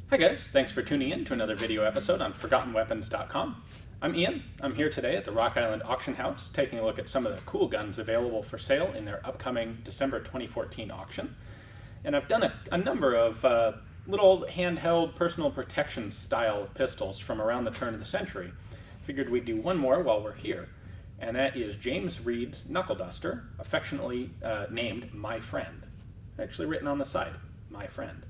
Hi guys, thanks for tuning in to another video episode on ForgottenWeapons.com. I'm Ian. I'm here today at the Rock Island Auction House taking a look at some of the cool guns available for sale in their upcoming December 2014 auction. And I've done a number of little handheld personal protection style pistols from around the turn of the century. Figured we'd do one more while we're here, and that is James Reid's Knuckle-Duster, affectionately named My Friend. Actually written on the side, My Friend.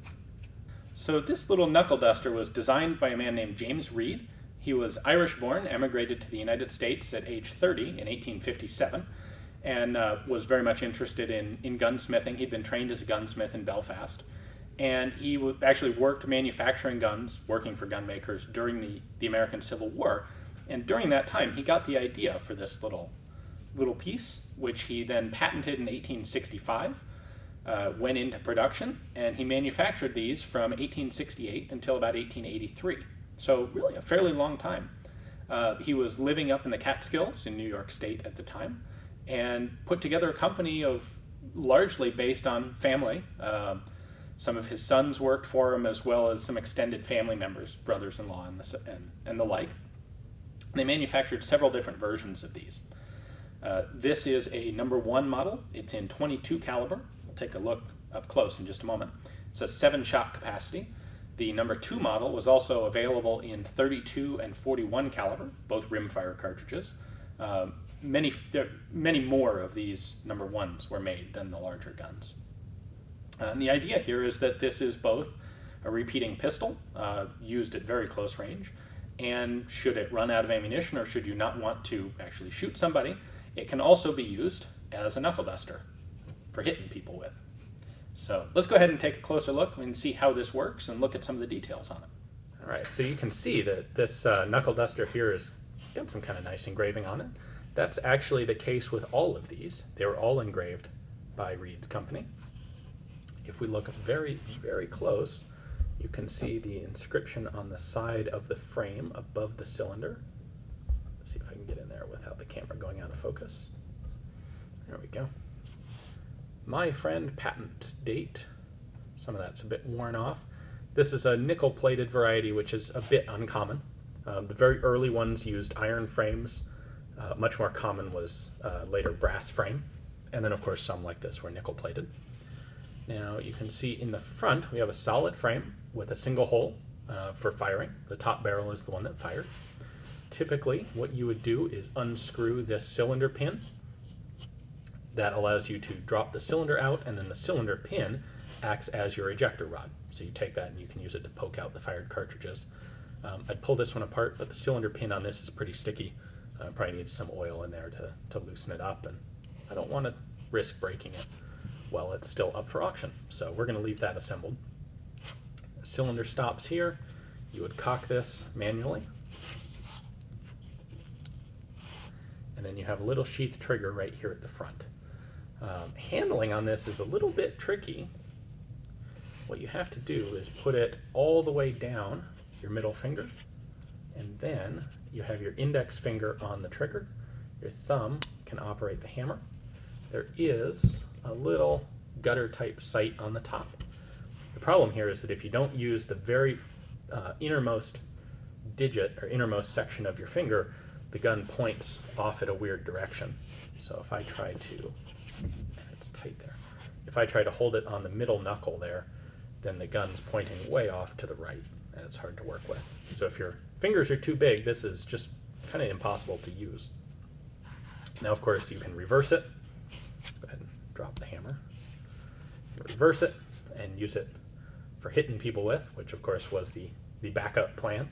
So this little Knuckle-Duster was designed by a man named James Reid. He was Irish-born, emigrated to the United States at age 30 in 1857, and was very much interested in gunsmithing. He'd been trained as a gunsmith in Belfast, and he actually worked manufacturing guns, working for gun makers during the American Civil War. And during that time, he got the idea for this little piece, which he then patented in 1865. Went into production, and he manufactured these from 1868 until about 1883. So really a fairly long time. He was living up in the Catskills in New York State at the time, and put together a company of largely based on family. Some of his sons worked for him, as well as some extended family members, brothers-in-law and the like. They manufactured several different versions of these. This is a #1 model. It's in .22 caliber. We'll take a look up close in just a moment. It's a 7-shot capacity. The #2 model was also available in .32 and .41 caliber, both rimfire cartridges. Many more of these #1s were made than the larger guns. And the idea here is that this is both a repeating pistol used at very close range, and should it run out of ammunition or should you not want to actually shoot somebody, it can also be used as a knuckle-duster for hitting people with. So let's go ahead and take a closer look and see how this works and look at some of the details on it. All right, so you can see that this knuckle-duster here has got some kind of nice engraving on it. That's actually the case with all of these. They were all engraved by Reid's company. If we look very, very close, you can see the inscription on the side of the frame above the cylinder. Let's see if I can get in there without the camera going out of focus. There we go. My Friend, patent date. Some of that's a bit worn off. This is a nickel-plated variety, which is a bit uncommon. The very early ones used iron frames. Much more common was later brass frame. And then, of course, some like this were nickel-plated. Now, you can see in the front, we have a solid frame with a single hole for firing. The top barrel is the one that fired. Typically, what you would do is unscrew this cylinder pin. That allows you to drop the cylinder out, and then the cylinder pin acts as your ejector rod. So you take that and you can use it to poke out the fired cartridges. I'd pull this one apart, but the cylinder pin on this is pretty sticky. Probably needs some oil in there to loosen it up, and I don't want to risk breaking it while it's still up for auction. So we're going to leave that assembled. Cylinder stops here. You would cock this manually. And then you have a little sheath trigger right here at the front. Handling on this is a little bit tricky. What you have to do is put it all the way down your middle finger, and then you have your index finger on the trigger. Your thumb can operate the hammer. There is a little gutter type sight on the top. The problem here is that if you don't use the very innermost digit or innermost section of your finger, the gun points off at a weird direction. So if I try to, it's tight there. If I try to hold it on the middle knuckle there, then the gun's pointing way off to the right, and it's hard to work with. So if your fingers are too big, this is just kind of impossible to use. Now, of course, you can reverse it. Go ahead and drop the hammer. Reverse it and use it for hitting people with, which of course was the backup plan.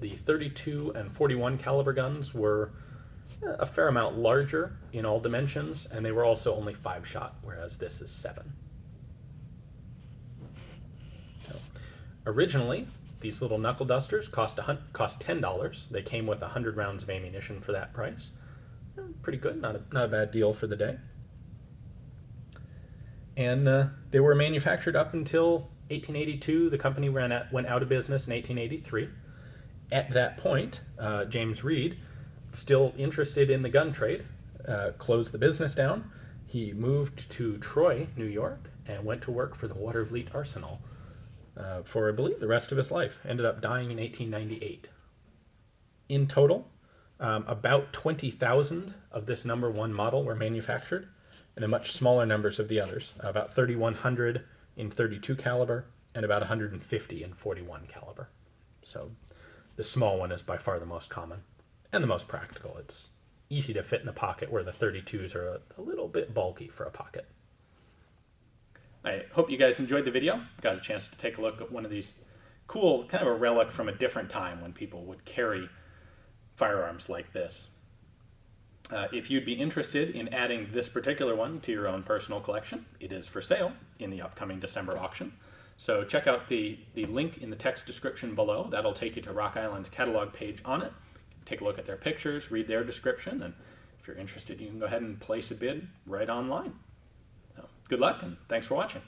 The .32 and .41 caliber guns were a fair amount larger in all dimensions, and they were also only 5-shot, whereas this is 7. So, originally, these little knuckle-dusters cost $10. They came with 100 rounds of ammunition for that price. Pretty good, not a bad deal for the day. And they were manufactured up until 1882. The company went out of business in 1883. At that point, James Reid, still interested in the gun trade, closed the business down. He moved to Troy, New York, and went to work for the Watervliet Arsenal for, I believe, the rest of his life. Ended up dying in 1898. In total, about 20,000 of this number 1 model were manufactured, and then much smaller numbers of the others, about 3,100 in 32 caliber and about 150 in 41 caliber. So the small one is by far the most common and the most practical. It's easy to fit in a pocket where the 32s are a little bit bulky for a pocket. I hope you guys enjoyed the video. Got a chance to take a look at one of these cool, kind of a relic from a different time when people would carry firearms like this. If you'd be interested in adding this particular one to your own personal collection, it is for sale in the upcoming December auction. So check out the link in the text description below. That'll take you to Rock Island's catalog page on it. Take a look at their pictures, read their description, and if you're interested, you can go ahead and place a bid right online. So, good luck, and thanks for watching.